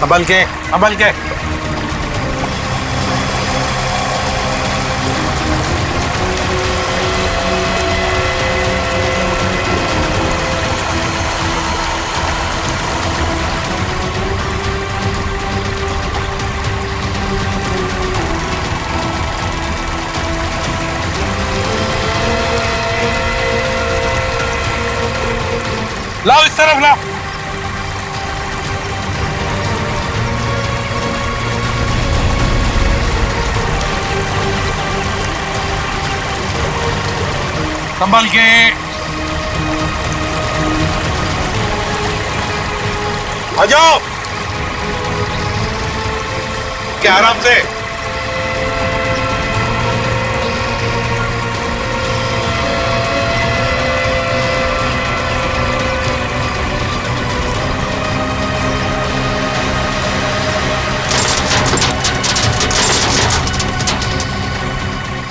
संभल के संभल के। लाओ इस तरफ लाओ। संभल के। आ जाओ क्या आराम से।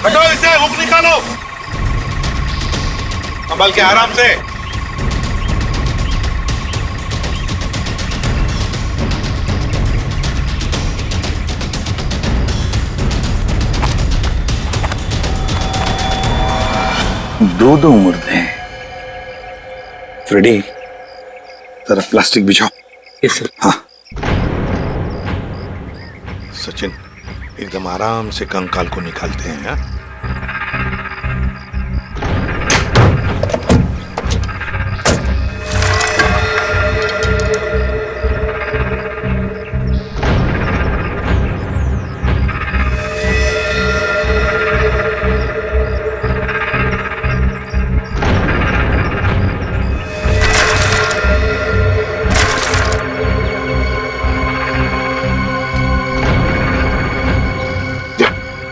हटो इसे, हुक निकालो। संभल के आराम से। दो मुर्दे हैं। फ्रेडी, जरा प्लास्टिक बिछाओ। Yes sir. हाँ। सचिन, एकदम आराम से कंकाल को निकालते हैं। हा?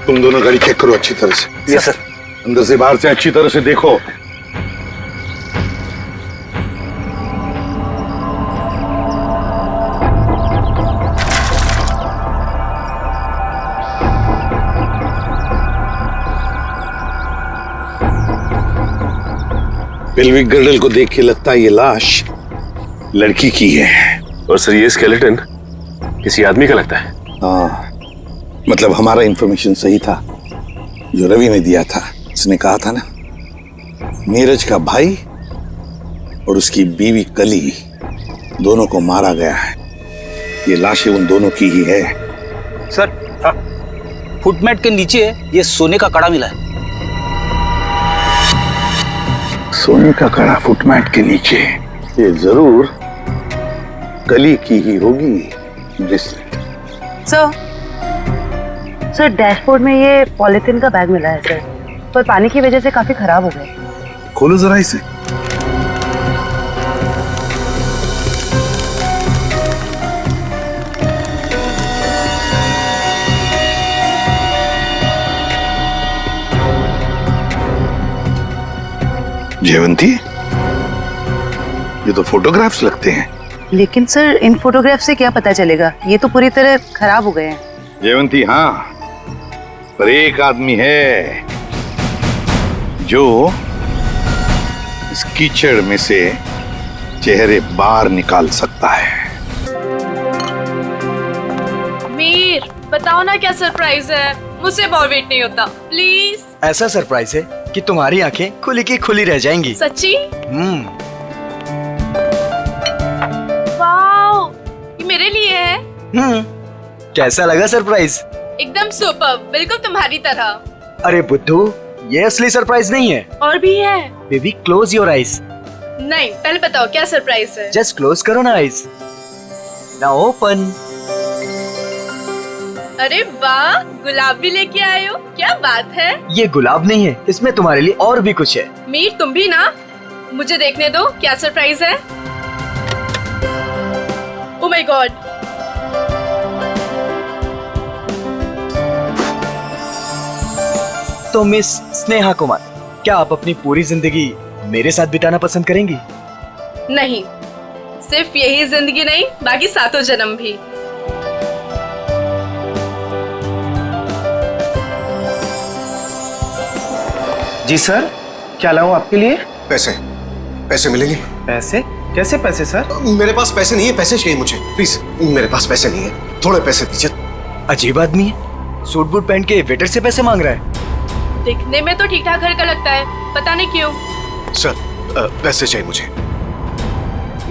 तुम दोनों गाड़ी चेक करो अच्छी तरह से। Yes sir. अंदर से बाहर से अच्छी तरह से देखो। पेल्विक गर्डल को देख के लगता है ये लाश लड़की की है। और सर ये स्केलेटन किसी आदमी का लगता है। हाँ, मतलब हमारा इंफॉर्मेशन सही था जो रवि ने दिया था। उसने कहा था ना, नीरज का भाई और उसकी बीवी कली दोनों को मारा गया है। ये लाशें उन दोनों की ही है। सर, फुटमैट के नीचे ये सोने का कड़ा मिला है। सोने का कड़ा फुटमैट के नीचे? ये जरूर कली की ही होगी। सर डैशबोर्ड में ये पॉलिथीन का बैग मिला है सर, पर पानी की वजह से काफी खराब हो गए। खोलो जरा इसे। जयवंती, ये तो फोटोग्राफ्स लगते हैं। लेकिन सर इन फोटोग्राफ से क्या पता चलेगा, ये तो पूरी तरह खराब हो गए हैं। जयवंती, हाँ, पर एक आदमी है जो इस कीचड़ में से चेहरे बाहर निकाल सकता है। मीर, बताओ ना क्या सरप्राइज है। मुझसे और वेट नहीं होता, प्लीज। ऐसा सरप्राइज है कि तुम्हारी आंखें खुली की खुली रह जाएंगी। सच्ची? वाओ, ये मेरे लिए है। कैसा लगा सरप्राइज? एकदम सुपर, बिल्कुल तुम्हारी तरह। अरे बुद्धू, ये असली सरप्राइज नहीं है। और भी है। Baby close your eyes. नहीं, पहले बताओ क्या सरप्राइज है। जस्ट क्लोज करो ना आईज। Now open. अरे वाह, गुलाब भी लेके आए हो, क्या बात है। ये गुलाब नहीं है, इसमें तुम्हारे लिए और भी कुछ है। मीर, तुम भी ना, मुझे देखने दो क्या सरप्राइज है। Oh my God. तो मिस स्नेहा कुमार, क्या आप अपनी पूरी जिंदगी मेरे साथ बिताना पसंद करेंगी? नहीं, सिर्फ यही जिंदगी नहीं, बाकी सातों जन्म भी। जी सर, क्या लाऊं आपके लिए? पैसे पैसे मिलेंगे? पैसे? कैसे पैसे सर? मेरे पास पैसे नहीं है, पैसे चाहिए मुझे प्लीज। मेरे पास पैसे नहीं है, थोड़े पैसे दीजिए। अजीब आदमी है, सूट बूट पहन के वेटर से पैसे मांग रहा है। दिखने में तो ठीक ठाक घर का लगता है, पता नहीं क्यों। सर पैसे चाहिए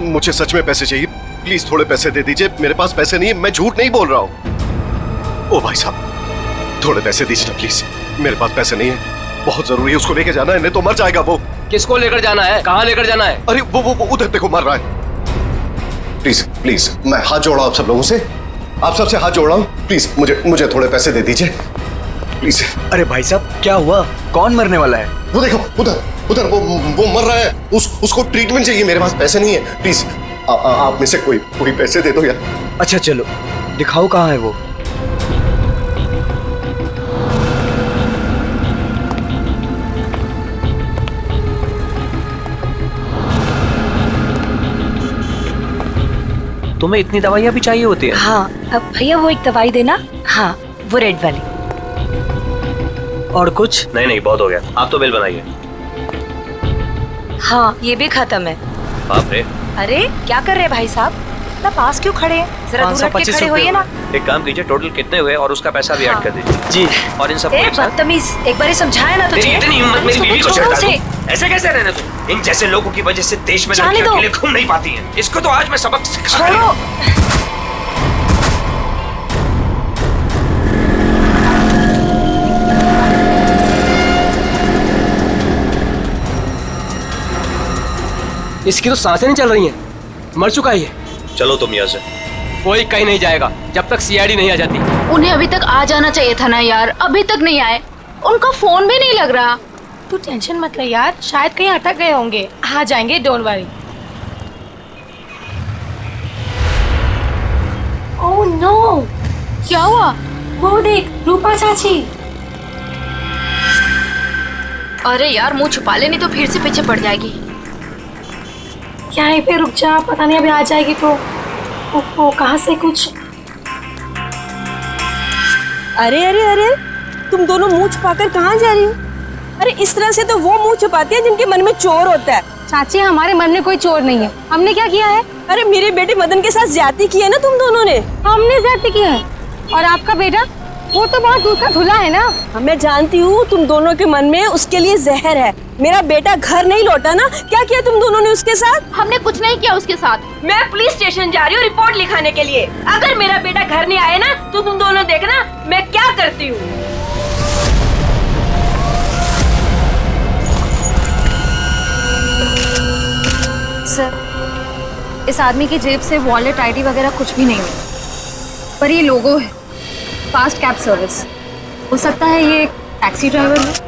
मुझे सच में पैसे चाहिए, प्लीज थोड़े पैसे दे दीजिए। मेरे पास पैसे नहीं है, मैं झूठ नहीं बोल रहा हूँ। ओ भाई साहब थोड़े पैसे दीजिए ना प्लीज, मेरे पास पैसे नहीं है, बहुत जरूरी है, उसको लेके जाना है, नहीं तो मर जाएगा वो। किसको लेकर जाना है, कहाँ लेकर जाना है? अरे वो उधर देखो मर रहा है। प्लीज प्लीज मैं हाथ जोड़ रहा हूँ आप सब लोगों से, आप सबसे हाथ जोड़ रहा हूँ, प्लीज मुझे थोड़े पैसे दे दीजिए प्लीज। अरे भाई साहब क्या हुआ, कौन मरने वाला है? वो देखो उधर वो मर रहा है, उसको ट्रीटमेंट चाहिए, मेरे पास पैसे नहीं है, प्लीज आप में से कोई पैसे दे दो यार। अच्छा चलो दिखाओ कहाँ है वो। तुम्हें इतनी दवाइयाँ भी चाहिए होती है? हाँ अब भैया वो एक दवाई देना। हाँ वो रेड वाली। और कुछ? नहीं बहुत हो गया, आप तो बिल बनाइए। हाँ ये भी खत्म है। बाप रे। अरे क्या कर रहे हैं भाई साहब, इतना पास क्यों खड़े हैं? जरा दूर हट के खड़े होइए ना। एक काम कीजिए, टोटल कितने हुए और उसका पैसा भी ऐड कर दीजिए। जी। और इन सब बदतमीज, एक बार समझाया ना तुझे। इतनी हिम्मत मेरी बीवी को छोड़ो उसे। ऐसे कैसे रहने तुम? इन जैसे लोगों की वजह से देश में जाने लड़कियां दो। अकेले घूम नहीं पाती हैं। इसको तो आज मैं सबक सिखा छोड़ो। इसकी तो सांसें नहीं चल रही हैं, मर चुका है ये। चलो तुम यहाँ से। कोई कहीं नहीं जाएगा जब तक सीआईडी नहीं आ जाती। उन्हें अभी तक आ जाना चाहिए था ना यार, अभी तक नहीं आए, उनका फोन भी नहीं लग रहा। तू टेंशन मत ले यार, शायद कहीं अटक गए होंगे, आ जाएंगे, डोंट वरी। ओह नो, क्या हुआ? वो देख रूपा चाची। अरे यार मुंह छुपा ले, नहीं तो फिर से पीछे पड़ जाएगी। क्या है पे रुक जा, पता नहीं अभी आ जाएगी तो। ओहो कहाँ से कुछ। अरे अरे अरे तुम दोनों मुंह छुपाकर कहाँ जा रही हो? अरे इस तरह से तो वो मुंह छुपाते हैं जिनके मन में चोर होता है। चाची हमारे मन में कोई चोर नहीं है, हमने क्या किया है? अरे मेरे बेटे मदन के साथ ज्यादती की है ना तुम दोनों ने। हमने ज्यादती की है, और आपका बेटा वो तो बहुत दूर का धुला है ना। मैं जानती हूँ तुम दोनों के मन में उसके लिए जहर है। मेरा बेटा घर नहीं लौटा ना, क्या किया तुम दोनों ने उसके साथ? हमने कुछ नहीं किया उसके साथ। मैं पुलिस स्टेशन जा रही हूँ रिपोर्ट लिखाने के लिए। अगर मेरा बेटा घर नहीं आया ना तो तुम दोनों देखना मैं क्या करती हूँ। सर इस आदमी की जेब से वॉलेट आईडी वगैरह कुछ भी नहीं हुआ, पर ये लोगो है फास्ट कैब सर्विस। हो सकता है ये एक टैक्सी ड्राइवर है।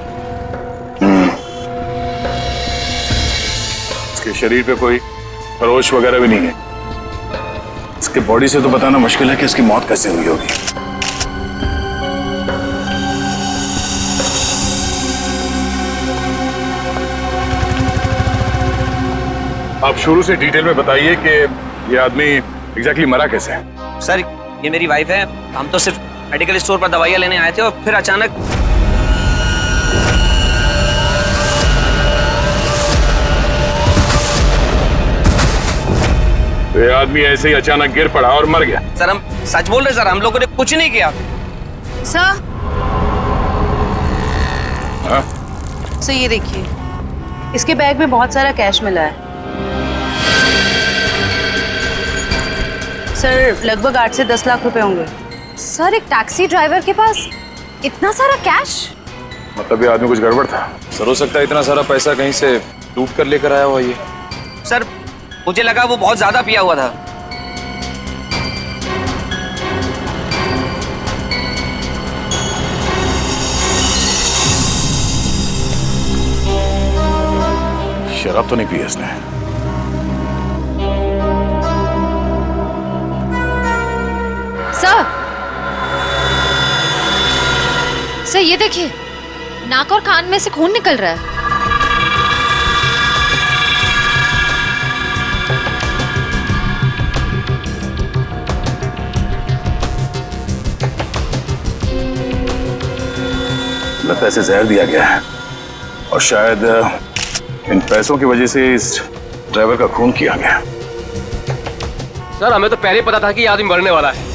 इसके शरीर पे कोई खरोच वगैरह भी नहीं है। इसके बॉडी से तो बताना मुश्किल है कि इसकी मौत कैसे हुई होगी। आप शुरू से डिटेल में बताइए कि ये आदमी एग्जैक्टली मरा कैसे है। सर ये मेरी वाइफ है, हम तो सिर्फ मेडिकल स्टोर पर दवाइयाँ लेने आए थे और फिर अचानक तो ये आदमी ऐसे ही अचानक गिर पड़ा और मर गया। सर हम सच बोल रहे सर, हम लोगों ने कुछ नहीं किया। सर हाँ? सर ये देखिए, इसके बैग में बहुत सारा कैश मिला है सर, लगभग 8 से 10 लाख रुपए होंगे। सर एक टैक्सी ड्राइवर के पास इतना सारा कैश? मतलब ये आदमी कुछ गड़बड़ था। सर हो सकता है इतना सारा पैसा कहीं से लूट कर लेकर आया हुआ ये। सर मुझे लगा वो बहुत ज्यादा पिया हुआ था। शराब तो नहीं पी इसने। सर ये देखिए, नाक और कान में से खून निकल रहा है। लगता है इसे जहर दिया गया है और शायद इन पैसों की वजह से इस ड्राइवर का खून किया गया। सर हमें तो पहले ही पता था कि ये आदमी मरने वाला है।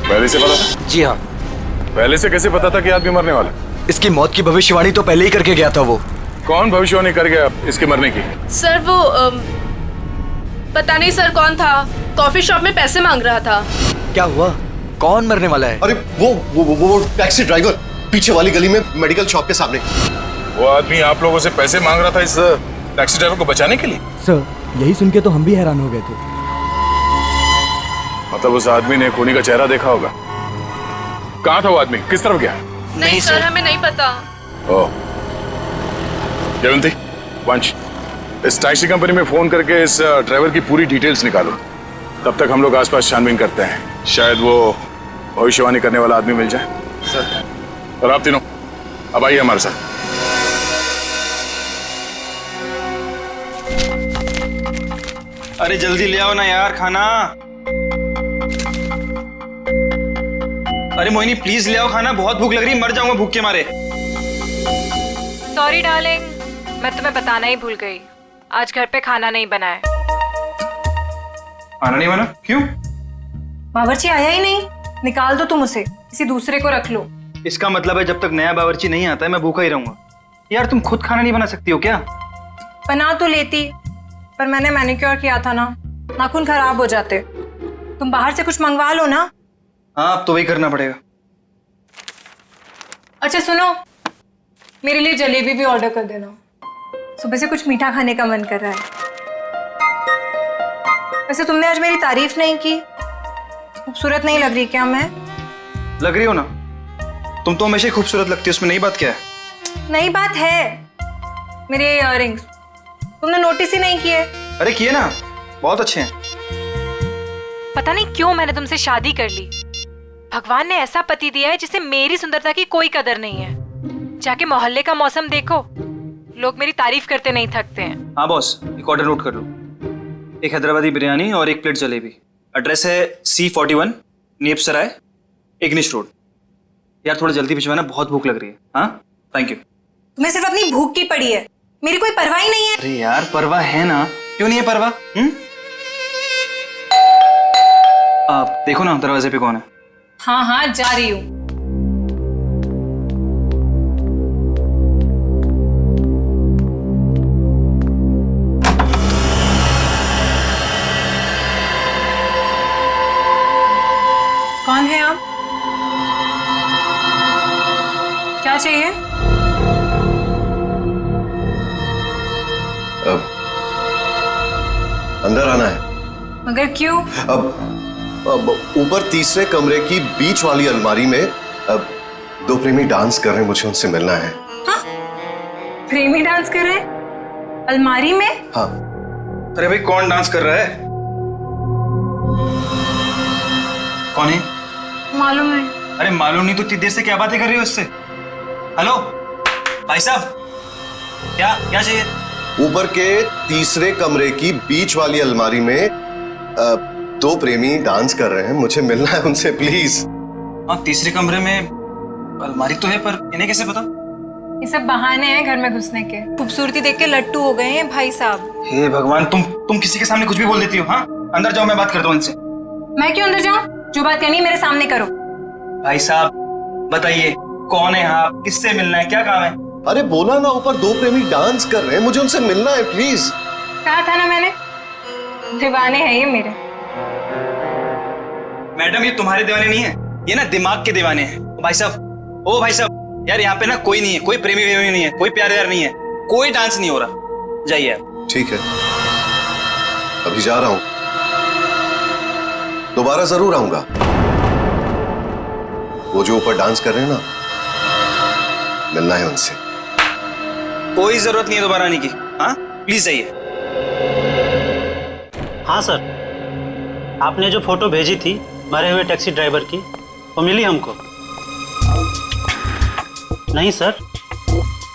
पहले से पता था? जी हाँ। पहले से कैसे पता था कि आदमी मरने वाला? इसकी मौत की भविष्यवाणी तो पहले ही करके गया था वो। कौन भविष्यवाणी कर गया इसके मरने की? सर वो पता नहीं सर कौन था, कॉफी शॉप में पैसे मांग रहा था। क्या हुआ? कौन मरने वाला है? अरे वो टैक्सी ड्राइवर पीछे वाली गली में मेडिकल शॉप के सामने। वो आदमी आप लोगों से पैसे मांग रहा था इस टैक्सी ड्राइवर को बचाने के लिए? सर यही सुन के तो हम भी हैरान हो गए थे। मतलब उस आदमी ने खूनी का चेहरा देखा होगा। कहाँ था वो आदमी? किस तरफ गया? नहीं सर हमें नहीं पता। ओह जयवंती, वंश, इस टैक्सी कंपनी में फोन करके इस ड्राइवर की पूरी डिटेल्स निकालो। तब तक हम लोग आसपास छानबीन करते हैं, शायद वो भविष्यवाणी करने वाला आदमी मिल जाए। सर। और आप तीनों अब आइए हमारे साथ। अरे जल्दी ले आओ ना यार खाना। अरे मोहिनी प्लीज ले आओ खाना, बहुत भूख लग रही है, मर जाऊंगा भूख के मारे। सॉरी डार्लिंग, मैं तुम्हें बताना ही भूल गई, आज घर पे खाना नहीं बना है। खाना नहीं बना? क्यों? बावर्ची आया ही नहीं, निकाल दो तुम उसे, किसी दूसरे को रख लो। इसका मतलब है जब तक नया बावर्ची नहीं आता है मैं भूखा ही रहूंगा। यार तुम खुद खाना नहीं बना सकती हो क्या? बना तो लेती, पर मैंने मैनिक्योर किया था ना, नाखून खराब हो जाते। तुम बाहर से कुछ मंगवा लो ना। हाँ अब तो वही करना पड़ेगा। अच्छा सुनो, मेरे लिए जलेबी भी ऑर्डर कर देना, सुबह से कुछ मीठा खाने का मन कर रहा है। वैसे तुमने आज मेरी तारीफ नहीं की, खूबसूरत नहीं लग रही क्या मैं? लग रही हो ना, तुम तो हमेशा ही खूबसूरत लगती हो, उसमें नई बात क्या है? नई बात है, मेरे इयररिंग्स तुमने नोटिस ही नहीं किए। अरे किए ना, बहुत अच्छे हैं। पता नहीं क्यों मैंने तुमसे शादी कर ली। भगवान ने ऐसा पति दिया है जिसे मेरी सुंदरता की कोई कदर नहीं है। जाके मोहल्ले का मौसम देखो, लोग मेरी तारीफ करते नहीं थकते हैं। हाँ बॉस, एक ऑर्डर नोट कर लो, एक हैदराबादी बिरयानी और एक प्लेट जलेबी। एड्रेस है C41 नीप सराय, इग्निश रोड। यार थोड़ा जल्दी भिजवाना, बहुत भूख लग रही है। हाँ थैंक यू। तुम्हें सिर्फ अपनी भूख की पड़ी है, मेरी कोई परवाह ही नहीं है। अरे यार परवाह है ना, क्यों नहीं है परवाह? आप देखो ना दरवाजे पे कौन है। हाँ हाँ जा रही हूँ। कौन है आप? क्या चाहिए? अब अंदर आना है। मगर क्यों? अब ऊपर तीसरे कमरे की बीच वाली अलमारी में अब दो प्रेमी डांस कर रहे हैं, मुझे उनसे मिलना है। हाँ? प्रेमी डांस कर रहे हैं अलमारी में? हाँ। अरे भाई कौन डांस कर रहा है? कौन है? मालूम नहीं। अरे मालूम नहीं तो इतनी देर से क्या बातें कर रही हो उससे? हेलो भाई साहब, क्या क्या चाहिए? ऊपर के तीसरे कमरे की बीच वाली अलमारी में दो प्रेमी डांस कर रहे हैं, मुझे मिलना है उनसे प्लीज। हाँ तीसरे कमरे में अलमारी तो है, पर इन्हें कैसे पता? ये सब बहाने हैं घर में घुसने के। खूबसूरती देख के लट्टू हो गए हैं भाई साहब। हे भगवान, तुम किसी के सामने कुछ भी बोल देती हो। हाँ अंदर जाओ, मैं बात करता हूँ इनसे। मैं क्यों अंदर जाऊं? जो बात करनी मेरे सामने करो। भाई साहब बताइए कौन है आप, किससे मिलना है, क्या काम है? अरे बोला ना, ऊपर दो प्रेमी डांस कर रहे हैं, मुझे उनसे मिलना है प्लीज। कहा था ना मैंने, दीवाने हैं ये मेरे। मैडम ये तुम्हारे दीवाने नहीं है, ये ना दिमाग के दीवाने हैं। भाई साहब, ओ भाई साहब, यार यहाँ पे ना कोई नहीं है, कोई प्रेमी वेमी नहीं है, कोई प्यार व्यार नहीं है, कोई डांस नहीं हो रहा। जाइए आप। ठीक है अभी जा रहा हूं, दोबारा जरूर आऊंगा। वो जो ऊपर डांस कर रहे हैं ना, मिलना है उनसे। कोई जरूरत नहीं है दोबारा आने की। हाँ प्लीज जाइए। हाँ सर, आपने जो फोटो भेजी थी मरे हुए टैक्सी ड्राइवर की, वो मिली हमको। नहीं सर,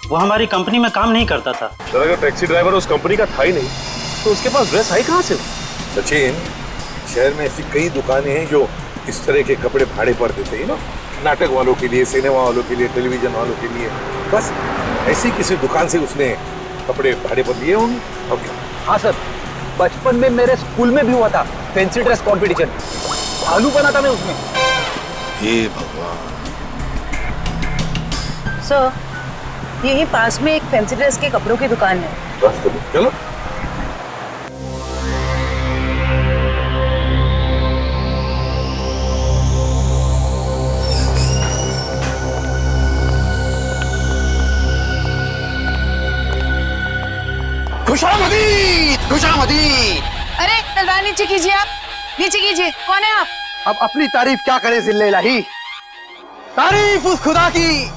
वो हमारी कंपनी में काम नहीं करता था। सर अगर टैक्सी ड्राइवर उस कंपनी का था ही नहीं तो उसके पास ड्रेस आई कहाँ से? सचिन, शहर में ऐसी कई दुकानें हैं जो इस तरह के कपड़े भाड़े पर देते हैं ना, नाटक वालों के लिए, सिनेमा वालों के लिए, टेलीविजन वालों के लिए। बस ऐसी किसी दुकान से उसने कपड़े भाड़े पर लिए होंगे। ओके। हाँ सर, बचपन में मेरे स्कूल में भी हुआ था फैंसी ड्रेस कंपटीशन, भालू बना था मैं उसमें। हे भगवान। सर, यही पास में एक फैंसी ड्रेस के कपड़ों की दुकान है। चलो। खुशामदीद, खुशामदीद। अरे तलवार नीचे कीजिए, आप नीचे कीजिए। कौन है आप? अब अपनी तारीफ क्या करें जिल्ले इलाही। तारीफ उस खुदा की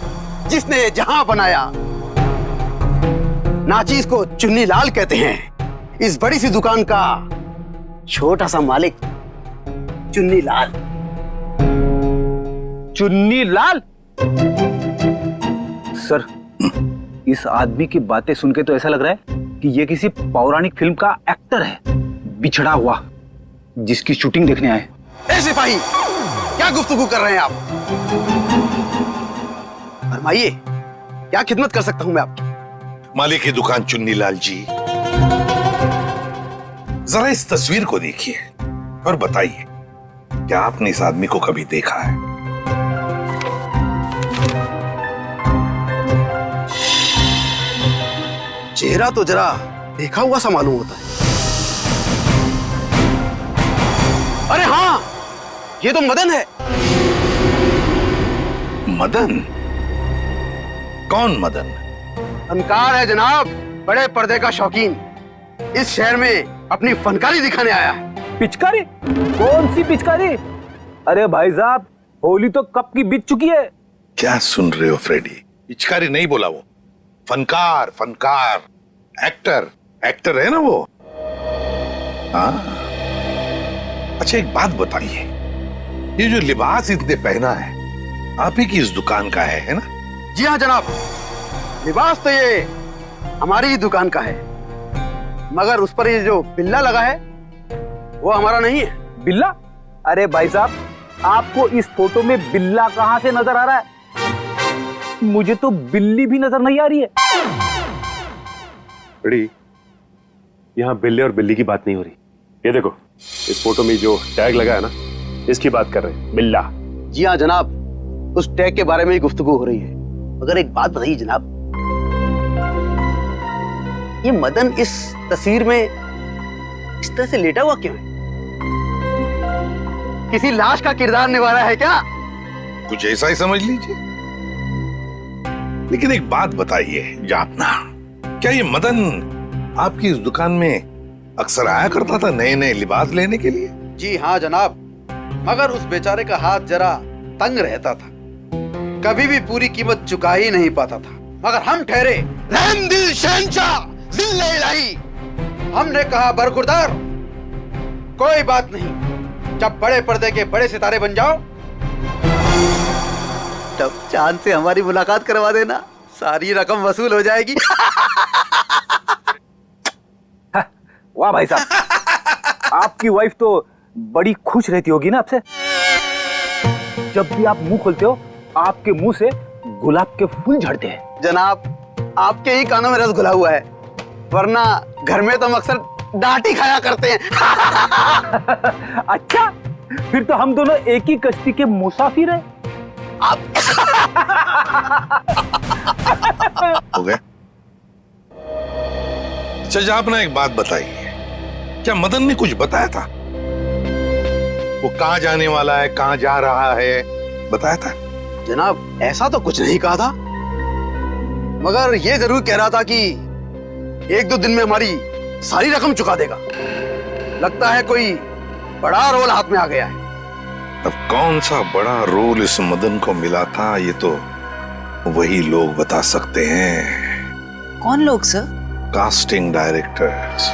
जिसने जहां बनाया। नाचीज को चुन्नी लाल कहते हैं। इस बड़ी सी दुकान का छोटा सा मालिक चुन्नी लाल। चुन्नी लाल? सर, इस आदमी की बातें सुन के तो ऐसा लग रहा है कि ये किसी पौराणिक फिल्म का एक्टर है, बिछड़ा हुआ, जिसकी शूटिंग देखने आए। ए सिपाही, क्या गुफ्तगू कर रहे हैं आप? फरमाइए, क्या खिदमत कर सकता हूं मैं आपकी? मालिक की दुकान चुन्नी लाल जी, जरा इस तस्वीर को देखिए और बताइए, क्या आपने इस आदमी को कभी देखा है? चेहरा तो जरा देखा हुआ सा मालूम होता है। अरे हाँ, ये तो मदन है। मदन? कौन मदन? फनकार है जनाब, बड़े पर्दे का शौकीन। इस शहर में अपनी फनकारी दिखाने आया है। पिचकारी? कौन सी पिचकारी? अरे भाई साहब, होली तो कब की बीत चुकी है। क्या सुन रहे हो फ्रेडी? पिचकारी नहीं बोला वो, फनकार, फनकार, एक्टर, एक्टर है ना वो। हाँ। अच्छा एक बात बताइए, ये जो लिबास इसने पहना है आप ही की इस दुकान का है ना? जी हाँ जनाब, लिबास तो ये हमारी ही दुकान का है, मगर उस पर ये जो बिल्ला लगा है वो हमारा नहीं है। बिल्ला? अरे भाई साहब, आपको इस फोटो में बिल्ला कहां से नजर आ रहा है? मुझे तो बिल्ली भी नजर नहीं आ रही है। बड़ी, यहाँ बिल्ले और बिल्ली की बात नहीं हो रही। ये देखो, इस फोटो में जो टैग लगा है ना, इसकी बात कर रहे हैं, बिल्ला। जी हाँ जनाब, उस टैग के बारे में ही गुफ्तगू हो रही है। मगर एक बात बताइए जनाब, ये मदन इस तस्वीर में इस तरह से लेटा हुआ क्यों है? किसी लाश का किरदार निभा रहा है क्या? कुछ ऐसा ही समझ लीजिए। लेकिन एक बात बताइए जापना, क्या ये मदन आपकी इस दुकान में अक्सर आया करता था नए नए लिबास लेने के लिए? जी हाँ जनाब, मगर उस बेचारे का हाथ जरा तंग रहता था, कभी भी पूरी कीमत चुका ही नहीं पाता था। मगर हम ठहरे रहम दिल शहंशाह जिल्ले इलाही। हमने कहा बरखुरदार, कोई बात नहीं, जब बड़े पर्दे के बड़े सितारे बन जाओ तब चांद से हमारी मुलाकात करवा देना, सारी रकम वसूल हो जाएगी। वाह भाई साहब, आपकी वाइफ तो बड़ी खुश रहती होगी ना आपसे। जब भी आप मुंह खोलते हो आपके मुंह से गुलाब के फूल झड़ते हैं। जनाब, आपके ही कानों में रस घुला हुआ है, वरना घर में तो हम अक्सर डांट ही खाया करते हैं। अच्छा, फिर तो हम दोनों एक ही कश्ती के मुसाफिर हैं। हो गए? अच्छा जापना एक बात बताइए, क्या मदन ने कुछ बताया था? वो कहाँ जाने वाला है, कहाँ जा रहा है, बताया था? जनाब, ऐसा तो कुछ नहीं कहा था, मगर ये जरूर कह रहा था कि एक दो दिन में हमारी सारी रकम चुका देगा। लगता है कोई बड़ा रोल हाथ में आ गया है। अब कौन सा बड़ा रोल इस मदन को मिला था, ये तो वही लोग बता सकते हैं। कौन लोग sir? Casting directors.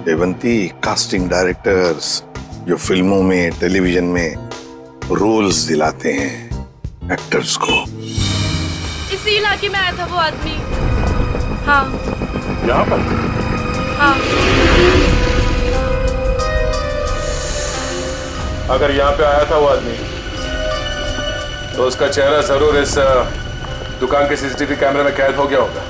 Devanti, casting directors जो फिल्मों में, टेलीविजन में रोल्स दिलाते हैं एक्टर्स को। इसी इलाके में आया था वो आदमी। हाँ। यहाँ पर? हाँ। अगर यहाँ पे आया था वो आदमी, तो उसका चेहरा जरूर इस दुकान के सीसीटीवी कैमरे में कैद हो गया होगा।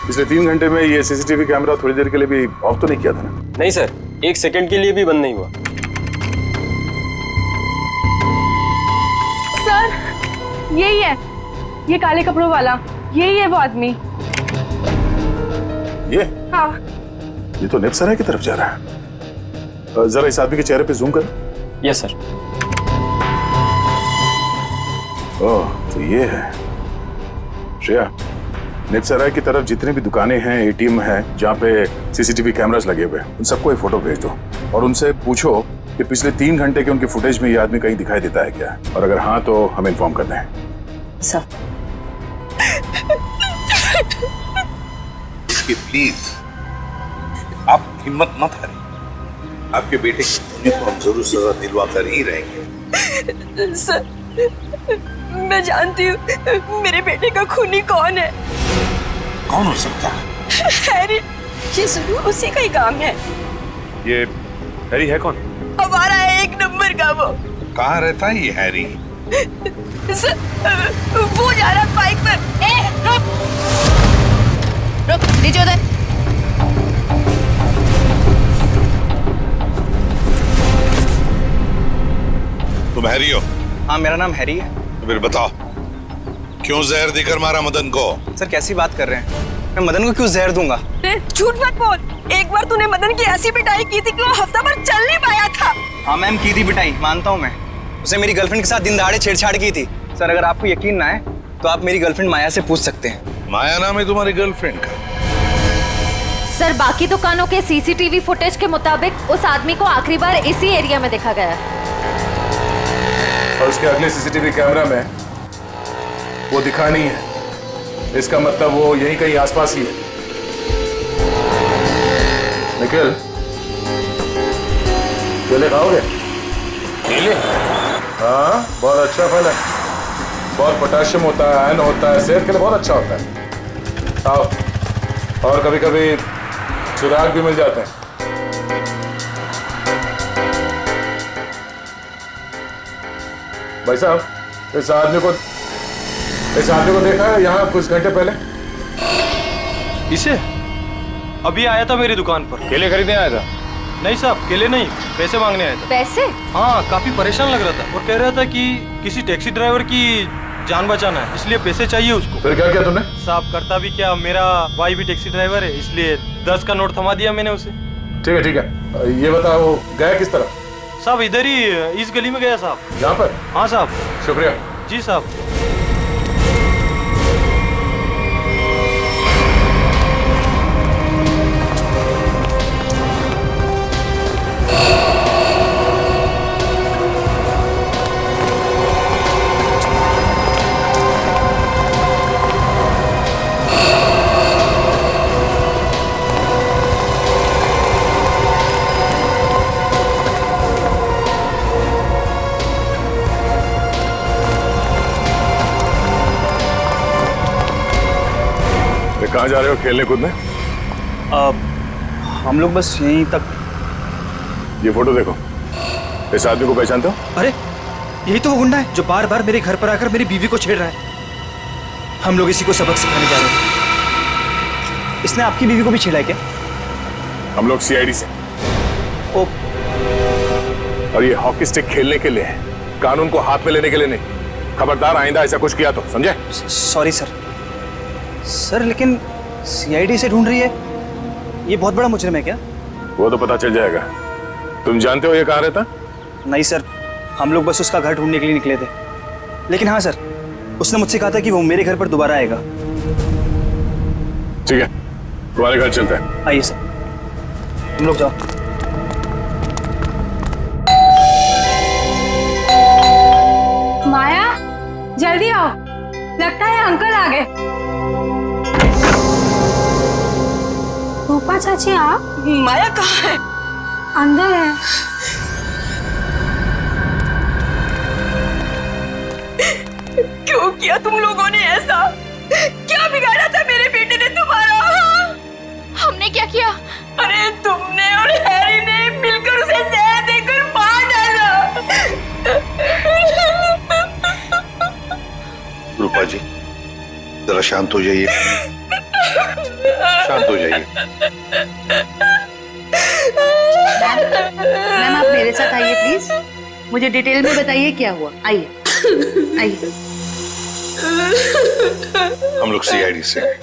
पिछले 3 घंटे में ये सीसीटीवी कैमरा थोड़ी देर के लिए भी ऑफ तो नहीं किया था ना? नहीं सर, 1 सेकंड के लिए भी बंद नहीं हुआ। सर यही है, ये काले कपड़ों वाला, यही है वो आदमी। ये? हाँ। ये तो नेप्सराय की तरफ जा रहा है। जरा इस आदमी के चेहरे पे जूम कर। Yes sir. ओह, तो ये है। श्रेया, नेप्सराय की तरफ जितने भी दुकानें हैं, एटीएम हैं, जहाँ पे सीसीटीवी कैमरास लगे हुए हैं, उन सबको एक फोटो भेज दो और उनसे पूछो कि पिछले 3 घंटे के उनके फुटेज में ये आदमी कहीं दिखाई देता है क्या, और अगर हाँ तो हमें इन्फॉर्म कर दें। सर प्लीज आप हिम्मत मत हारिए, आपके बेटे की खूनी को हम जरूर सजा दिलवा कर ही रहेंगे। सर मैं जानती हूँ मेरे बेटे का खूनी कौन है। कौन हो सकता है? हैरी, ये जरूर उसी का ही काम है। ये हैरी है कौन? हमारा है 1 नंबर का वो। कहाँ रहता है ये हैरी? सर, वो जा रहा है बाइक पर। रुक नीचे उधर। तुम हैरी हो? हाँ मेरा नाम हैरी है। तो फिर बताओ क्यों जहर देकर मारा मदन को? सर कैसी बात कर रहे हैं, मैं मदन को क्यों जहर दूंगा? झूठ मत बोल, एक बार तूने मदन की ऐसी पिटाई की थी कि वो हफ्ता भर चल नहीं पाया था। हाँ मैम की थी पिटाई, मानता हूँ मैं। उसने मेरी गर्लफ्रेंड के साथ दिन दहाड़े छेड़छाड़ की थी। सर अगर आपको यकीन ना है तो आप मेरी गर्लफ्रेंड माया से पूछ सकते हैं। माया नाम है तुम्हारी गर्लफ्रेंड का? सर बाकी दुकानों के सीसीटीवी फुटेज के मुताबिक उस आदमी को आखिरी बार इसी एरिया में देखा गया है। और उसके अगले सीसीटीवी कैमरा में वो दिखा नहीं है, इसका मतलब वो यहीं कहीं आसपास ही है। निखिल, केले खाओगे? केले? हाँ, बहुत अच्छा फल है, बहुत पोटेशियम होता है, आयरन होता है, सेहत के लिए बहुत अच्छा होता है। खाओ, और कभी कभी चिराग भी मिल जाते हैं। भाई साहब, इस आदमी को देखा है यहाँ कुछ घंटे पहले? इसे अभी आया था मेरी दुकान पर। केले खरीदने आया था? नहीं साहब, केले नहीं, पैसे मांगने आया था। पैसे? हाँ, काफी परेशान लग रहा था और कह रहा था कि किसी टैक्सी ड्राइवर की जान बचाना है, इसलिए पैसे चाहिए उसको। फिर क्या किया तुमने? साहब करता भी क्या, मेरा भाई भी टैक्सी ड्राइवर है, इसलिए 10 का नोट थमा दिया मैंने उसे। ठीक है, ये बताओ वो गया किस तरफ? साहब इधर ही इस गली में गया साहब। यहाँ पर? हाँ साहब। शुक्रिया। जी साहब। कहाँ जा रहे हो खेलने कूदने? हम लोग बस यहीं तक। ये फोटो देखो, इस आदमी को पहचानते हो? अरे यही तो वो गुंडा है जो बार बार मेरे घर पर आकर मेरी बीवी को छेड़ रहा है। हम लोग इसी को सबक सिखाने जा रहे थे। इसने आपकी बीवी को भी छेड़ा है क्या? हम लोग सीआईडी से। ओ, और ये हॉकी स्टिक खेलने के लिए है, कानून को हाथ में लेने के लिए नहीं। खबरदार आइंदा ऐसा कुछ किया तो, समझे? Sorry sir. सर लेकिन सीआईडी से ढूंढ रही है, ये बहुत बड़ा मुजरिम है क्या? वो तो पता चल जाएगा। तुम जानते हो ये कहाँ रहता? नहीं सर, हम लोग बस उसका घर ढूंढने के लिए निकले थे। लेकिन हाँ सर, उसने मुझसे कहा था कि वो मेरे घर पर दोबारा आएगा। ठीक है, तुम्हारे घर चलते हैं। आइए सर, तुम लोग जाओ। माया जल्दी आओ, लगता है अंकल आ गए। रूपा चाची आप? माया कहाँ है? अंदर है। क्यों किया तुम लोगों ने ऐसा? क्या बिगाड़ा था मेरे बेटे ने तुम्हारा? हमने क्या किया? अरे तुमने और हैरी ने मिलकर उसे जहर देकर मार डाला। रूपा जी, जरा शांत हो जाइए, शांत हो जाइए। मैम आप मेरे साथ आइए प्लीज, मुझे डिटेल में बताइए क्या हुआ। आइए आइए। हम लोग सीआईडी से हैं।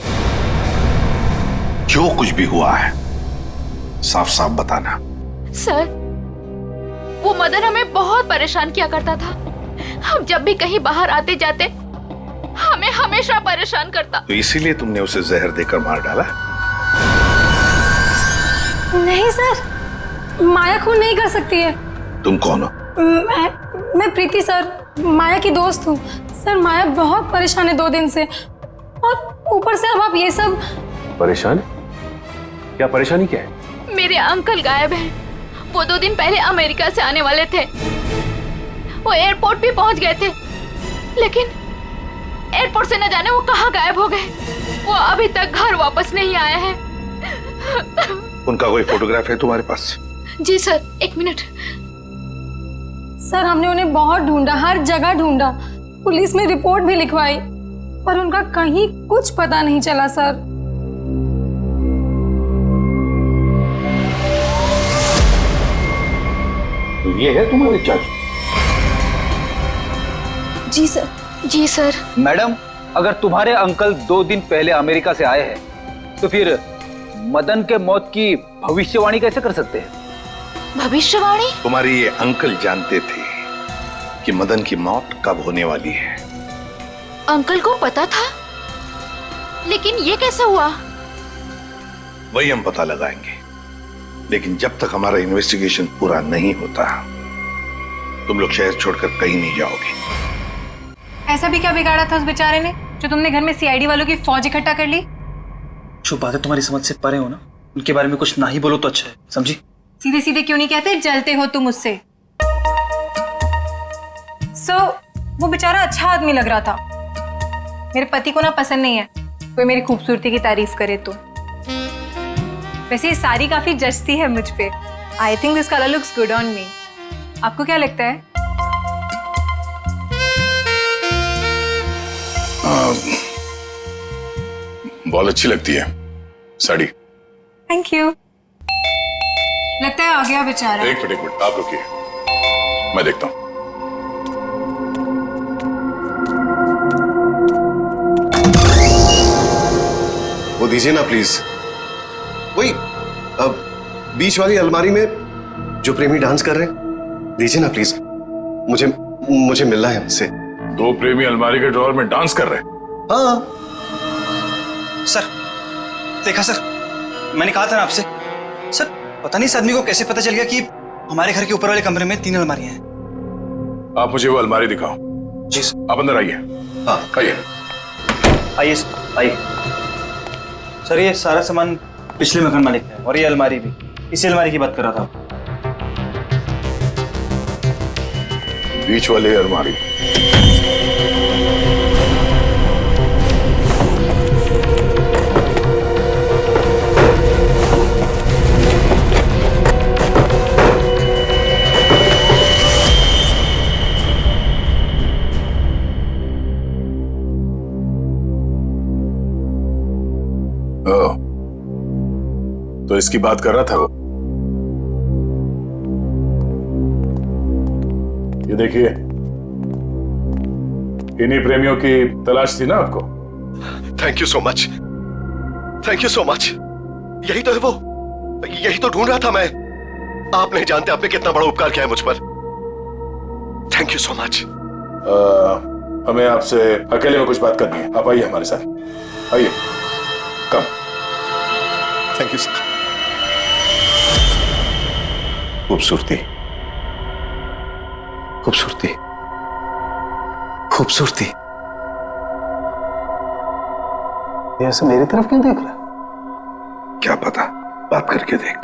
जो कुछ भी हुआ है साफ साफ बताना। सर, वो मदन हमें बहुत परेशान किया करता था। हम जब भी कहीं बाहर आते जाते हमें हमेशा परेशान करता। तो इसीलिए तुमने उसे जहर देकर मार डाला? नहीं सर, माया खून नहीं कर सकती है। तुम कौन हो? मैं प्रीति सर, माया की दोस्त हूँ। सर माया बहुत परेशान है 2 दिन से, और ऊपर से अब आप ये सब। परेशान? क्या परेशानी क्या है? मेरे अंकल गायब हैं। वो 2 दिन पहले अमेरिका से आने वाले थे। वो एयरपोर्ट भी पहुंच गए थे, लेकिन एयरपोर्ट से न जाने वो कहाँ गायब हो गए। वो अभी तक घर वापस नहीं आए हैं। उनका कोई फोटोग्राफ है तुम्हारे पास? जी सर, 1 मिनट। सर हमने उन्हें बहुत ढूंढा, हर जगह ढूंढा, पुलिस में रिपोर्ट भी लिखवाई, पर उनका कहीं कुछ पता नहीं चला सर। तो ये है तुम्हारे चाचू? जी सर। जी सर। मैडम, अगर तुम्हारे अंकल 2 दिन पहले अमेरिका से आए हैं, तो फिर मदन के मौत की भविष्यवाणी कैसे कर सकते हैं? भविष्यवाणी? तुम्हारे ये अंकल जानते थे कि मदन की मौत कब होने वाली है। अंकल को पता था, लेकिन ये कैसे हुआ? वही हम पता लगाएंगे, लेकिन जब तक हमारा इन्वेस्टिगेशन पूरा नहीं होता तुम लोग शहर छोड़कर कहीं नहीं जाओगे। ऐसा भी क्या बिगाड़ा था उस बेचारे ने जो तुमने घर में सीआईडी वालों की फौज इकट्ठा कर ली? जो बातें तुम्हारी समझ से परे हो ना, उनके बारे में कुछ ना ही बोलो तो अच्छा है, समझी? सीधे सीधे क्यों नहीं कहते जलते हो तुम उससे? वो बेचारा अच्छा आदमी लग रहा था। मेरे पति को ना पसंद नहीं है कोई मेरी खूबसूरती की तारीफ करे तो। वैसे ये साड़ी काफी जचती है मुझ पे। I think this colour looks good on me. आपको क्या लगता है? बहुत अच्छी लगती है साड़ी। Thank you. लगता है आ गया बेचारा। एक मिनट आप रुकिए, मैं देखता हूं। वो दीजिए ना प्लीज। वही बीच वाली अलमारी में जो प्रेमी डांस कर रहे हैं, दीजिए ना प्लीज। मुझे मिलना है उनसे। 2 प्रेमी अलमारी के ड्रॉअर में डांस कर रहे हैं? हाँ सर, देखा सर, मैंने कहा था ना आपसे। सर पता नहीं इस आदमी को कैसे पता चल गया कि हमारे घर के ऊपर वाले कमरे में 3 अलमारियां हैं। आप मुझे वो अलमारी दिखाओ। जी सर। आप अंदर आइए। हाँ आइए आइए आइए। सर ये सारा सामान पिछले मकान मालिक का है, और ये अलमारी भी इसी अलमारी की बात कर रहा था। बीच वाले अलमारी। तो इसकी बात कर रहा था वो। ये देखिए, इन्हीं प्रेमियों की तलाश थी ना आपको? Thank you so much, thank you so much. यही तो है वो, यही तो ढूंढ रहा था मैं। आप नहीं जानते आपने कितना बड़ा उपकार किया है मुझ पर। Thank you so much. हमें आपसे अकेले में कुछ बात करनी है, आप आइए हमारे साथ। आइए, कम। Thank you sir. खूबसूरती, खूबसूरती, खूबसूरती। ऐसे मेरी तरफ क्यों देख रहा? क्या पता, बात करके देख।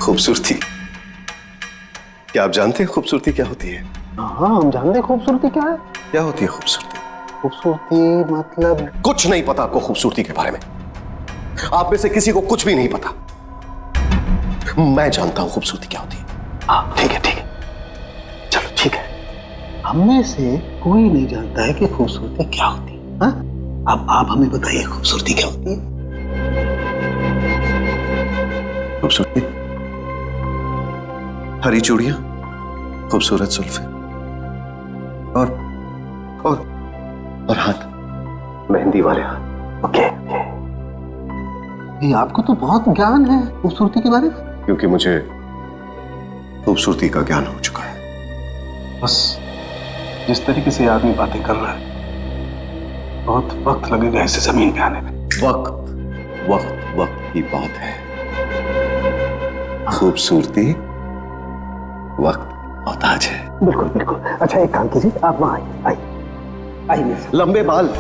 खूबसूरती, क्या आप जानते हैं खूबसूरती क्या होती है? हाँ हम जानते हैं खूबसूरती क्या है। क्या होती है खूबसूरती? खूबसूरती मतलब कुछ नहीं पता आपको खूबसूरती के बारे में। आप में से किसी को कुछ भी नहीं पता। मैं जानता हूं खूबसूरती क्या होती है। हाँ ठीक है ठीक है, चलो ठीक है। हम में से कोई नहीं जानता है कि खूबसूरती क्या होती है। हाँ? अब आप हमें बताइए खूबसूरती क्या होती है। खूबसूरती हरी चूड़ियां, खूबसूरत जुल्फे और हाथ, मेहंदी वाले हाथ। ओके ये आपको तो बहुत ज्ञान है खूबसूरती के बारे में। क्योंकि मुझे खूबसूरती का ज्ञान हो चुका है। बस जिस तरीके से आदमी बातें कर रहा है बहुत वक्त लगेगा इसे जमीन पे आने में। वक्त वक्त वक्त की बात है। खूबसूरती वक्त मोहताज है। बिल्कुल बिल्कुल। अच्छा एक काम कीजिए, आप वहां आइए मेरे साथ। लंबे बाल,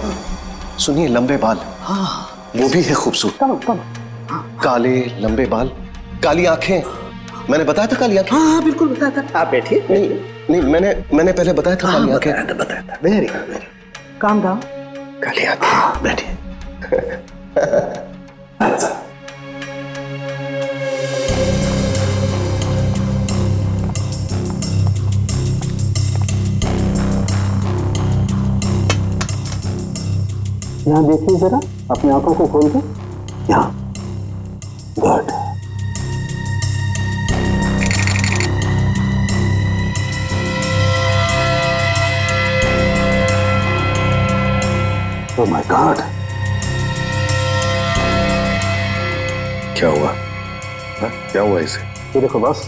सुनिए लंबे बाल, हाँ वो भी है खूबसूरत। काले लंबे बाल, काली आंखें। मैंने बताया था काली आंखें। हाँ बिल्कुल बताया था। आप बैठिए। नहीं मैंने पहले बताया था काली आंखें। बताया था। Very calm down. काली आंखें। बैठिए। यहाँ देखिए जरा, अपनी आंखों को खोल के। यहाँ गुड। ओह माय गॉड, क्या हुआ? हा? क्या हुआ इसे? ये देखो बस,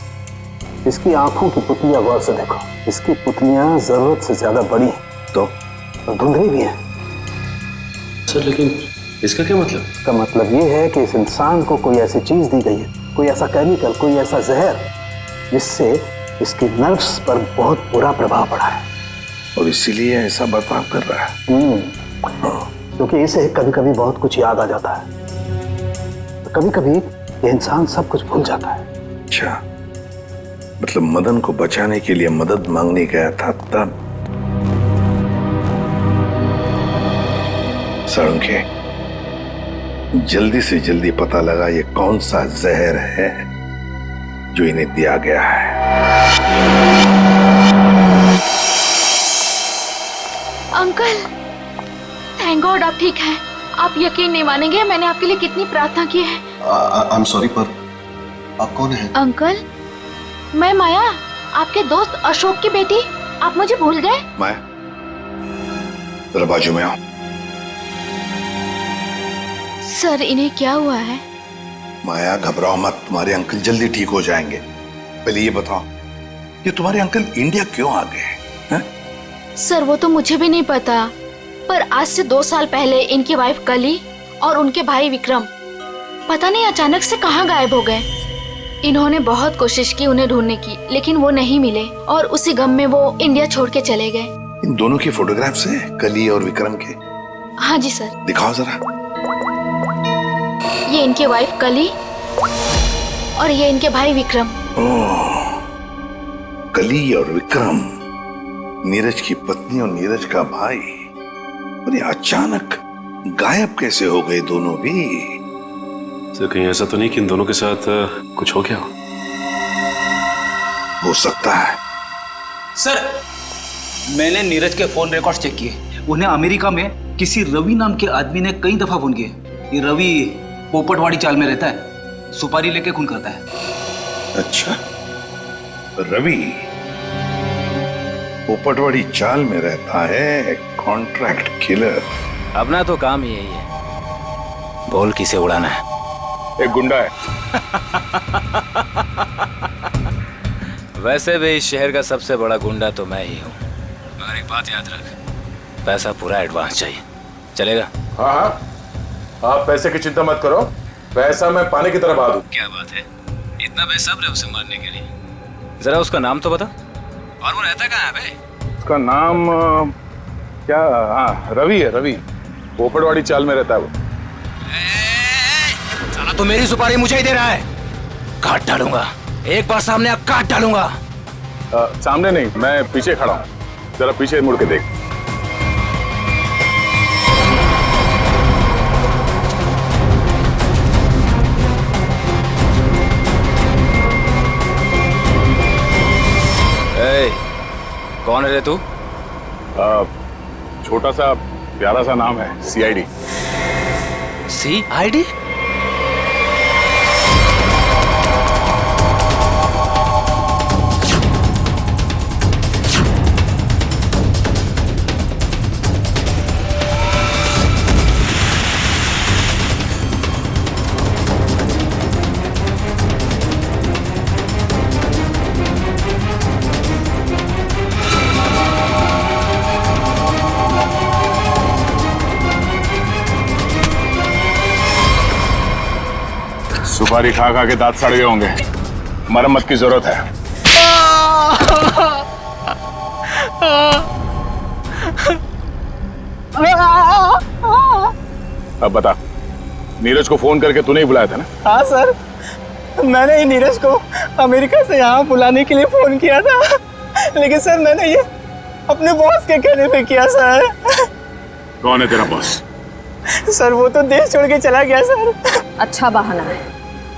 इसकी आंखों की पुतलियां गौर से देखो। इसकी पुतलियां जरूरत से ज्यादा बड़ी हैं तो धुंधली भी हैं। सर लेकिन इसका क्या मतलब? इसका मतलब ये है कि इस इंसान को कोई ऐसी चीज दी गई है, कोई ऐसा केमिकल, कोई ऐसा जहर जिससे इसकी नर्व्स पर बहुत बुरा प्रभाव पड़ा है और इसीलिए ऐसा बर्ताव कर रहा है। क्योंकि इसे कभी कभी बहुत कुछ याद आ जाता है, कभी कभी ये इंसान सब कुछ भूल जाता है। अच्छा, मतलब मदन को बचाने के लिए मदद मांगने गया था तब। सड़के जल्दी से जल्दी पता लगा ये कौन सा जहर है जो इन्हें दिया गया है। अंकल, थैंक गॉड आप ठीक हैं। आप यकीन नहीं मानेंगे मैंने आपके लिए कितनी प्रार्थना की है। आई एम सॉरी, पर आप कौन हैं? अंकल, मैं माया, आपके दोस्त अशोक की बेटी। आप मुझे भूल गए? माया, जरा बाजू में आओ। सर इन्हें क्या हुआ है? माया घबराओ मत, तुम्हारे अंकल जल्दी ठीक हो जाएंगे। पहले ये बताओ कि तुम्हारे अंकल इंडिया क्यों आ गए? सर वो तो मुझे भी नहीं पता, पर आज से 2 साल पहले इनकी वाइफ कली और उनके भाई विक्रम पता नहीं अचानक से कहाँ गायब हो गए। इन्होंने बहुत कोशिश की उन्हें ढूंढने की, लेकिन वो नहीं मिले और उसी गम में वो इंडिया छोड़ के चले गए। इन दोनों की फोटोग्राफ्स हैं, कली और विक्रम के? हाँ जी सर। दिखाओ जरा। ये इनकी वाइफ कली और ये इनके भाई विक्रम। ओह, कली और विक्रम, नीरज की पत्नी और नीरज का भाई। और ये अचानक गायब कैसे हो गए दोनों भी? सर कहीं ऐसा तो नहीं कि इन दोनों के साथ कुछ हो गया हो सकता है। सर मैंने नीरज के फोन रिकॉर्ड चेक किए। उन्हें अमेरिका में किसी रवि नाम के आदमी ने कई दफा फोन किए। ये रवि पोपटवाड़ी चाल में रहता है, सुपारी लेके खून करता है। अच्छा, रवि पोपटवाड़ी चाल में रहता है, कॉन्ट्रैक्ट किलर। अपना तो काम ही यही है, बोल किसे उड़ाना है। एक गुंडा है। वैसे भी इस शहर का सबसे बड़ा गुंडा तो मैं ही हूँ। मगर एक बात याद रख, पैसा पूरा एडवांस चाहिए। चलेगा? हाँ हाँ, आप पैसे की चिंता मत करो, पैसा मैं पानी की तरह बहा दूं। क्या बात है, इतना बेसब्र है उसे मारने के लिए। जरा उसका नाम तो बता, और वो रहता कहाँ है बे? उसका नाम क्या? हाँ रवि है, रवि। पोपटवाड़ी चाल में रहता है वो। साला तो मेरी सुपारी मुझे ही दे रहा है। काट डालूंगा, एक बार सामने आ काट डालूंगा। सामने नहीं, मैं पीछे खड़ा हूँ, जरा पीछे मुड़ के देख। कौन है रे तू? छोटा सा प्यारा सा नाम है, CID। CID? सुपारी खा खा के दांत सड़ गए होंगे, मरम्मत की जरूरत है। अब बता, नीरज को फोन करके तूने ही बुलाया था ना? हाँ सर, मैंने ही नीरज को अमेरिका से यहाँ बुलाने के लिए फोन किया था, लेकिन सर मैंने ये अपने बॉस के कहने पे किया सर। कौन है तेरा बॉस? सर वो तो देश छोड़ के चला गया सर। अच्छा बहाना है।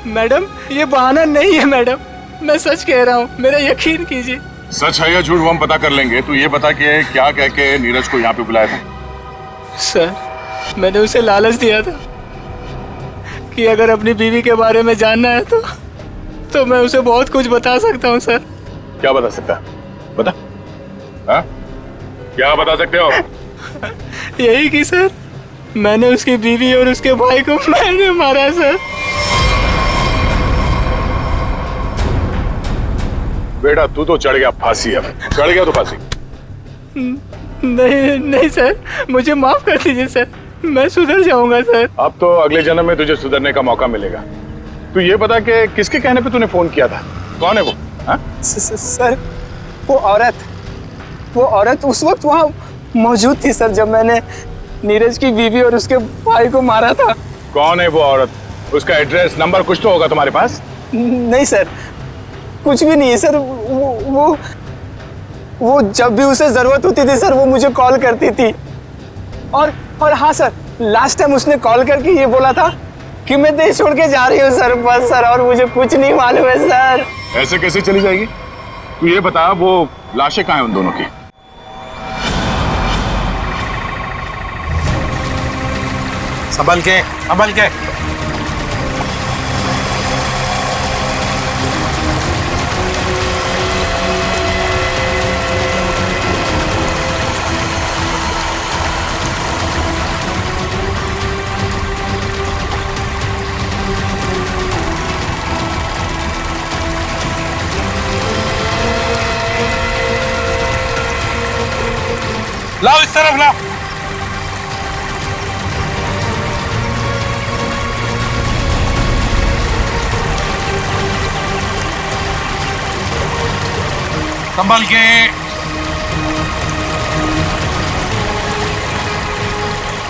मैडम ये बहाना नहीं है मैडम, मैं सच कह रहा हूँ, मेरा यकीन कीजिए। सच है या झूठ वो हम पता कर लेंगे। तू ये बता कि क्या कह के नीरज को यहाँ पे बुलाया था? सर मैंने उसे लालच दिया था कि अगर अपनी बीवी के बारे में जानना है तो मैं उसे बहुत कुछ बता सकता हूँ सर। क्या बता सकता है? बता। हाँ? क्या बता सकते हो? यही कि सर मैंने उसकी बीवी और उसके भाई को मैंने मारा सर। बेटा तू तो चढ़ गया फांसी, अब चढ़ गया तो फांसी। नहीं नहीं सर, मुझे माफ कर दीजिए सर, मैं सुधर जाऊंगा सर। अब तो अगले जन्म में तुझे सुधरने का मौका मिलेगा। तू ये बता कि किसके कहने पे तूने फोन किया था? कौन है वो? हाँ? सर वो औरत उस वक्त वहाँ मौजूद थी सर जब मैंने नीरज की बीवी और उसके भाई को मारा था। कौन है वो औरत? उसका एड्रेस नंबर कुछ तो होगा तुम्हारे पास? नहीं सर, कुछ भी नहीं है सर। वो जब भी उसे जरूरत होती थी सर वो मुझे कॉल करती थी। और हाँ सर, लास्ट टाइम उसने कॉल करके ये बोला था कि मैं देश छोड़ के जा रही हूँ सर, बस सर, और मुझे कुछ नहीं मालूम है सर। ऐसे कैसे चली जाएगी? तू ये बता वो लाशें कहाँ हैं उन दोनों की? संभल के, संभल के। लाओ इस तरफ लाओ। संभल के।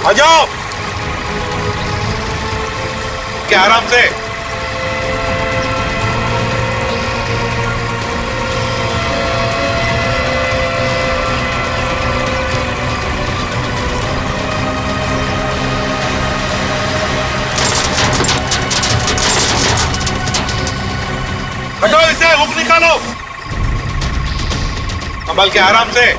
आ जाओ, क्या आराम से। हटो इसे, हुक निकालो। संभल के, आराम से।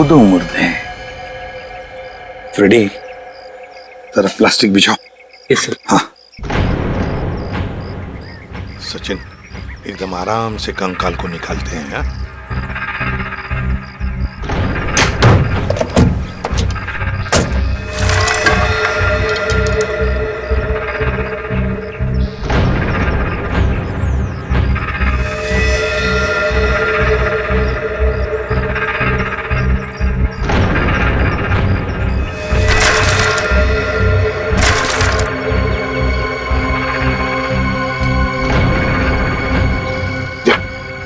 दो मुर्दे। फ्रेडी जरा प्लास्टिक बिछाओ। Yes sir. हाँ सचिन, एकदम आराम से कंकाल को निकालते हैं। हाँ?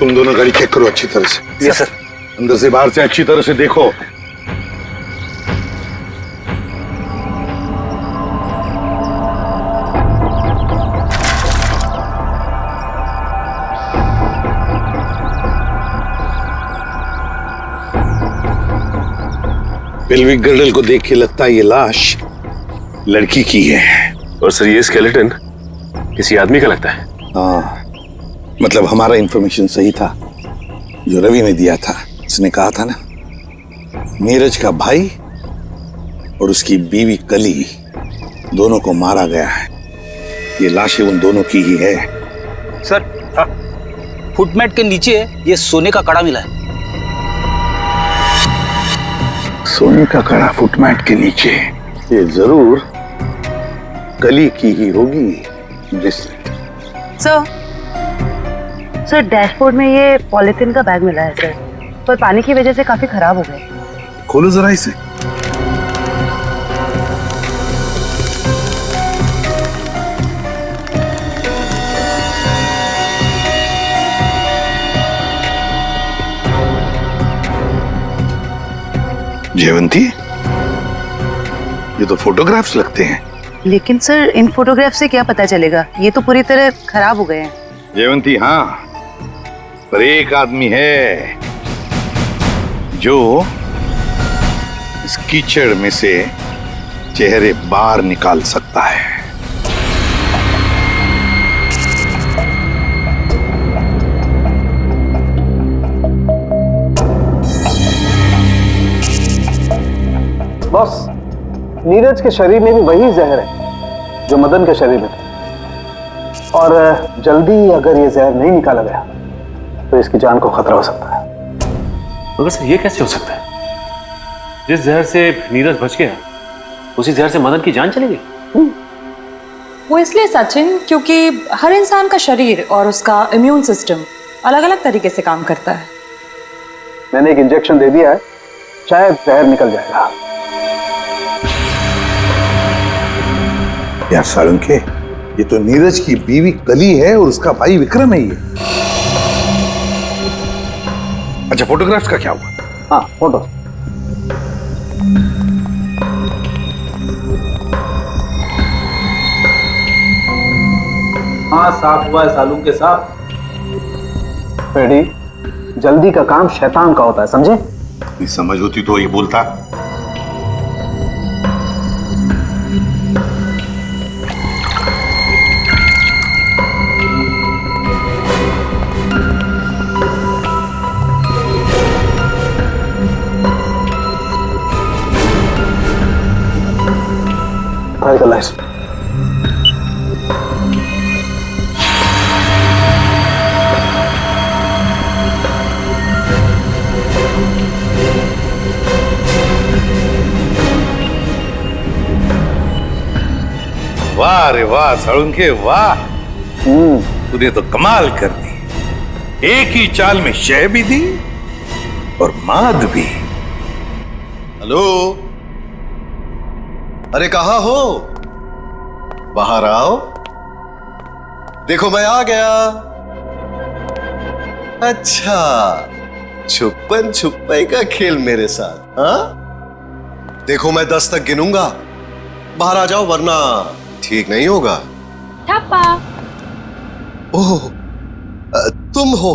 तुम दोनों गाड़ी चेक करो अच्छी तरह से। Yes sir. अंदर से बाहर से अच्छी तरह से देखो। पेल्विक गर्डल को देख के लगता है ये लाश लड़की की है। और सर ये स्केलेटन किसी आदमी का लगता है। हाँ, मतलब हमारा इंफॉर्मेशन सही था जो रवि ने दिया था। उसने कहा था ना, नीरज का भाई और उसकी बीवी कली दोनों को मारा गया है। ये लाशें उन दोनों की ही है। सर, फुटमैट के नीचे ये सोने का कड़ा मिला है। सोने का कड़ा फुटमैट के नीचे, ये जरूर कली की ही होगी। सर डैशबोर्ड में ये पॉलिथीन का बैग मिला है सर, पर पानी की वजह से काफी खराब हो गए। खोलो जरा इसे। जयवंती, ये तो फोटोग्राफ्स लगते हैं। लेकिन सर इन फोटोग्राफ से क्या पता चलेगा, ये तो पूरी तरह खराब हो गए हैं। जयवंती, हाँ, पर एक आदमी है जो इस कीचड़ में से चेहरे बाहर निकाल सकता है। बॉस, नीरज के शरीर में भी वही जहर है जो मदन के शरीर में था, और जल्दी अगर ये जहर नहीं निकाला गया तो इसकी जान को खतरा हो सकता है। मगर सर ये कैसे हो सकता है? जिस जहर से नीरज बच गया उसी जहर से मदन की जान चली गई। वो इसलिए सचिन, क्योंकि हर इंसान का शरीर और उसका इम्यून सिस्टम अलग अलग तरीके से काम करता है। मैंने एक इंजेक्शन दे दिया है, शायद जहर निकल जाएगा। यार साळुंखे, ये तो नीरज की बीवी कली है और उसका भाई विक्रम है ये। अच्छा, फोटोग्राफ्स का क्या हुआ? हाँ, फोटो। हाँ, साफ हुआ है सालूंखे साहब। फ्रेडी, जल्दी का काम शैतान का होता है, समझे? समझ होती तो ये बोलता। वाह रे वाह साळुंखे, वाह, तूने तो कमाल कर दी। एक ही चाल में शह भी दी और माद भी। हेलो, अरे कहाँ हो? बाहर आओ, देखो मैं आ गया। अच्छा, छुपन छुपाई का खेल मेरे साथ, हाँ? देखो मैं 10 तक गिनूंगा, बाहर आ जाओ वरना ठीक नहीं होगा। ठप्पा। ओह, तुम हो?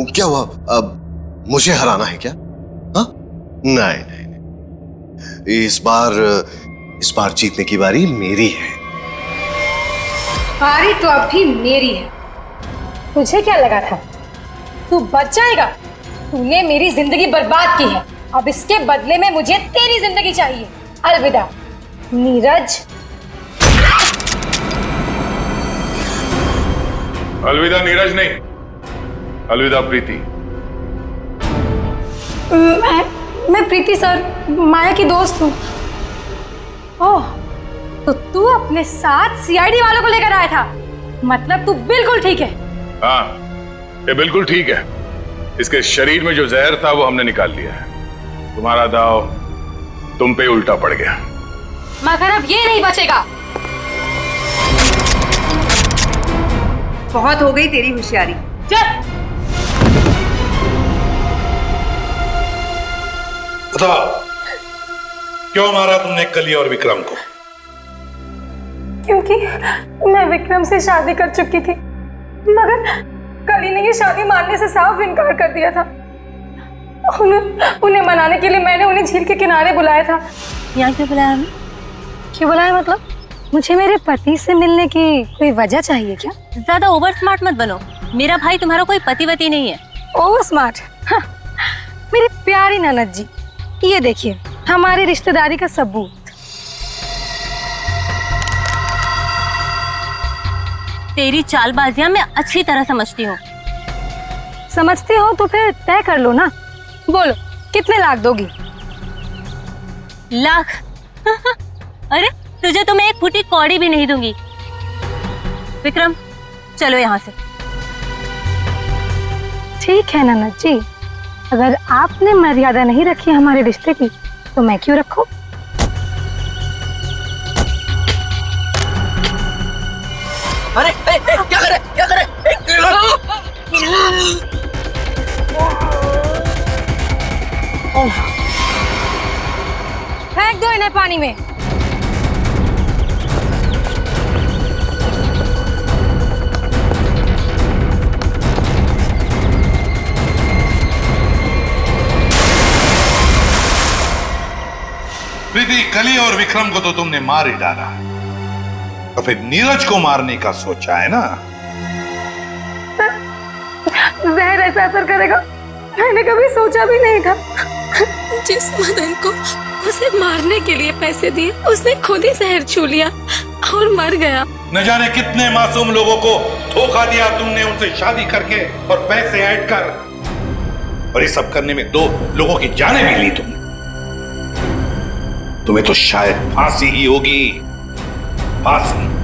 क्या हुआ? अब मुझे हराना है क्या? हाँ? नहीं नहीं नहीं, इस बार जीतने की बारी मेरी है। बारी तो अब भी मेरी है। तुझे क्या लगा था तू बच जाएगा? तूने मेरी जिंदगी बर्बाद की है, अब इसके बदले में मुझे तेरी जिंदगी चाहिए। अलविदा नीरज। अलविदा नीरज नहीं, अलविदा प्रीति। मैं प्रीति सर, माया की दोस्त हूँ। ओह, तो तू अपने साथ सीआईडी वालों को लेकर आया था? मतलब तू बिल्कुल ठीक है? हाँ, ये बिल्कुल ठीक है। इसके शरीर में जो जहर था वो हमने निकाल लिया है। तुम्हारा दाव तुम पे उल्टा पड़ गया। मगर अब ये नहीं बचेगा। बहुत हो गई तेरी होशियारी। चल। बताओ, क्यों मारा तुमने कली और विक्रम को? क्योंकि मैं विक्रम से शादी कर चुकी थी, मगर कली ने ये शादी मानने से साफ इनकार कर दिया था। उन्हें मनाने के लिए मैंने उन्हें झील के किनारे बुलाया था। यहाँ क्यों बुलाया हमें? क्यों बुलाया मतलब? मुझे मेरे पति से मिलने की कोई वजह चाहिए क्या? ज्यादा ओवर स्मार्ट मत बनो। मेरा भाई तुम्हारा कोई पतिवती नहीं है। Over smart? हाँ, मेरी प्यारी ननद जी, ये देखिए हमारी रिश्तेदारी का सबूत। तेरी चालबाजियां मैं अच्छी तरह समझती हूँ। समझती हो तो फिर तय कर लो ना। बोलो कितने लाख दोगी? लाख? अरे तुझे तो मैं एक फूटी कौड़ी भी नहीं दूंगी। विक्रम चलो यहाँ से। ठीक है ननद जी, अगर आपने मर्यादा नहीं रखी हमारे रिश्ते की तो मैं क्यों रखूं? अरे क्या करे क्या करे? फेंक दो इन्हें पानी में। प्रीति, कली और विक्रम को तो तुमने मार ही डाला, तो फिर नीरज को मारने का सोचा है ना? जहर ऐसा असर करेगा मैंने कभी सोचा भी नहीं था। जिस मदन को उसे मारने के लिए पैसे दिए उसने खुद ही जहर छू लिया और मर गया। न जाने कितने मासूम लोगों को धोखा दिया तुमने उनसे शादी करके और पैसे ऐड कर, और ये सब करने में 2 लोगों की जानें भी ली तुमने। तुम्हें तो शायद फांसी ही होगी, फांसी।